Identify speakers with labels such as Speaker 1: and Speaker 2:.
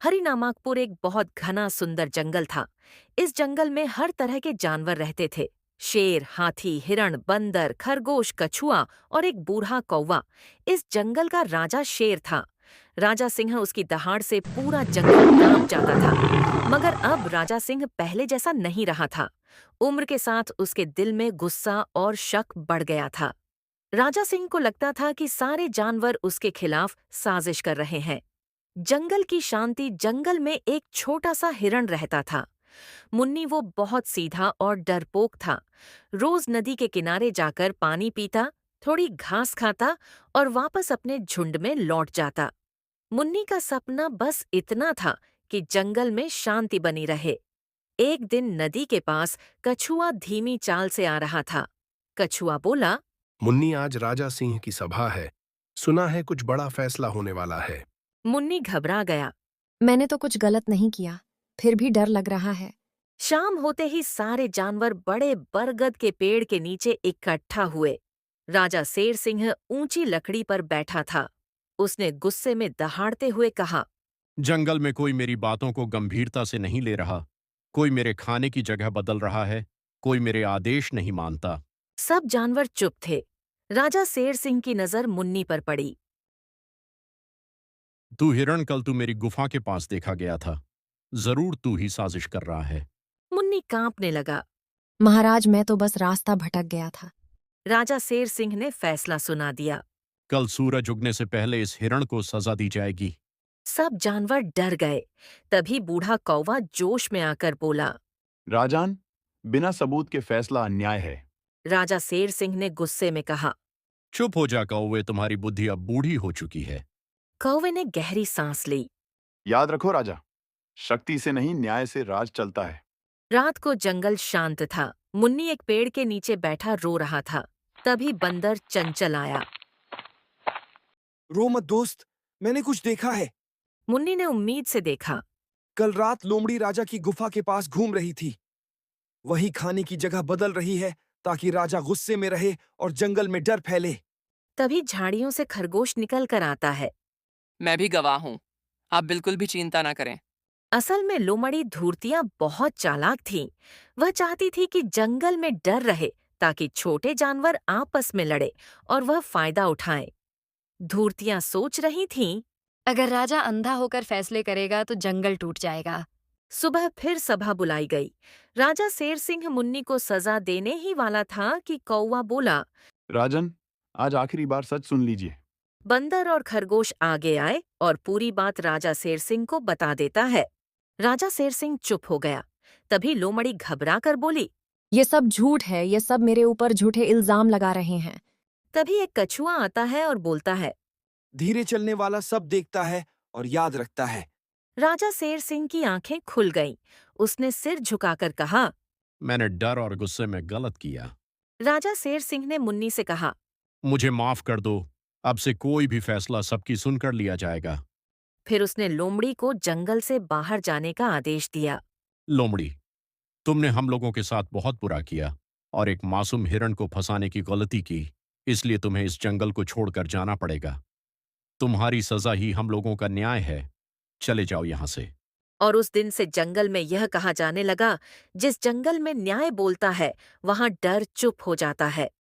Speaker 1: हरिनामाकपुर एक बहुत घना सुंदर जंगल था। इस जंगल में हर तरह के जानवर रहते थे। शेर, हाथी, हिरण, बंदर, खरगोश, कछुआ और एक बूढ़ा कौवा। इस जंगल का राजा शेर था। राजा सिंह उसकी दहाड़ से पूरा जंगल कांप जाता था। मगर अब राजा सिंह पहले जैसा नहीं रहा था। उम्र के साथ उसके दिल में गुस्सा और शक बढ़ गया था। राजा सिंह को लगता था कि सारे जानवर उसके खिलाफ साजिश कर रहे हैं। जंगल की शांति जंगल में एक छोटा सा हिरण रहता था। मुन्नी वो बहुत सीधा और डरपोक था। रोज नदी के किनारे जाकर पानी पीता, थोड़ी घास खाता और वापस अपने झुंड में लौट जाता। मुन्नी का सपना बस इतना था कि जंगल में शांति बनी रहे। एक दिन नदी के पास कछुआ धीमी चाल से आ रहा था। कछुआ बोला,
Speaker 2: मुन्नी, आज राजा सिंह की सभा है। सुना है कुछ बड़ा फैसला होने वाला है।
Speaker 1: मुन्नी घबरा गया।
Speaker 3: मैंने तो कुछ गलत नहीं किया, फिर भी डर लग रहा है।
Speaker 1: शाम होते ही सारे जानवर बड़े बरगद के पेड़ के नीचे इकट्ठा हुए। राजा शेर सिंह ऊंची लकड़ी पर बैठा था। उसने गुस्से में दहाड़ते हुए कहा,
Speaker 4: जंगल में कोई मेरी बातों को गंभीरता से नहीं ले रहा। कोई मेरे खाने की जगह बदल रहा है। कोई मेरे आदेश नहीं मानता।
Speaker 1: सब जानवर चुप थे। राजा शेर सिंह की नजर मुन्नी पर पड़ी।
Speaker 4: तू हिरण, कल तू मेरी गुफा के पास देखा गया था। जरूर तू ही साजिश कर रहा है।
Speaker 1: मुन्नी कांपने लगा।
Speaker 3: महाराज, मैं तो बस रास्ता भटक गया था।
Speaker 1: राजा शेर सिंह ने फैसला सुना दिया।
Speaker 4: कल सूरज उगने से पहले इस हिरण को सजा दी जाएगी।
Speaker 1: सब जानवर डर गए। तभी बूढ़ा कौवा जोश में आकर बोला।
Speaker 5: राजान, बिना सबूत के फैसला अन्याय है।
Speaker 1: राजा शेर सिंह ने गुस्से में कहा।
Speaker 4: चुप हो जा कौवे, तुम्हारी बुद्धि अब बूढ़ी हो चुकी है।
Speaker 1: कौवे ने गहरी सांस ली।
Speaker 5: याद रखो राजा, शक्ति से नहीं न्याय से राज चलता है।
Speaker 1: रात को जंगल शांत था। मुन्नी एक पेड़ के नीचे बैठा रो रहा था। तभी बंदर चंचल आया।
Speaker 6: रो मत दोस्त, मैंने कुछ देखा है।
Speaker 1: मुन्नी ने उम्मीद से देखा।
Speaker 6: कल रात लोमड़ी राजा की गुफा के पास घूम रही थी। वही खाने की जगह बदल रही है ताकि राजा गुस्से में रहे और जंगल में डर फैले।
Speaker 1: तभी झाड़ियों से खरगोश निकल कर आता है।
Speaker 7: मैं भी गवाह हूँ। आप बिल्कुल भी चिंता ना करें।
Speaker 1: असल में लोमड़ी धूर्तियां बहुत चालाक थीं। वह चाहती थी कि जंगल में डर रहे ताकि छोटे जानवर आपस में लड़े और वह फायदा उठाएं। धूर्तियां सोच रही थीं।
Speaker 3: अगर राजा अंधा होकर फैसले करेगा तो जंगल टूट जाएगा।
Speaker 1: सुबह फिर सभा बुलाई गई। राजा शेर सिंह मुन्नी को सजा देने ही वाला था कि कौवा बोला।
Speaker 5: राजन, आज आखिरी बार सच सुन लीजिए।
Speaker 1: बंदर और खरगोश आगे आए और पूरी बात राजा शेर सिंह को बता देता है। राजा शेर सिंह चुप हो गया। तभी लोमड़ी घबरा कर बोली।
Speaker 3: ये सब झूठ है, ये सब मेरे ऊपर झूठे इल्जाम लगा रहे हैं।
Speaker 1: तभी एक कछुआ आता है और बोलता है।
Speaker 6: धीरे चलने वाला सब देखता है और याद रखता है।
Speaker 1: राजा शेर सिंह की आंखें खुल गईं। उसने सिर झुकाकर कहा।
Speaker 4: मैंने डर और गुस्से में गलत किया।
Speaker 1: राजा शेर सिंह ने मुन्नी से कहा।
Speaker 4: मुझे माफ कर दो। अब से कोई भी फैसला सबकी सुनकर लिया जाएगा।
Speaker 1: फिर उसने लोमड़ी को जंगल से बाहर जाने का आदेश दिया।
Speaker 4: लोमड़ी, तुमने हम लोगों के साथ बहुत बुरा किया और एक मासूम हिरण को फंसाने की गलती की। इसलिए तुम्हें इस जंगल को छोड़कर जाना पड़ेगा। तुम्हारी सजा ही हम लोगों का न्याय है। चले जाओ यहां से।
Speaker 1: और उस दिन से जंगल में यह कहा जाने लगा, जिस जंगल में न्याय बोलता है वहां डर चुप हो जाता है।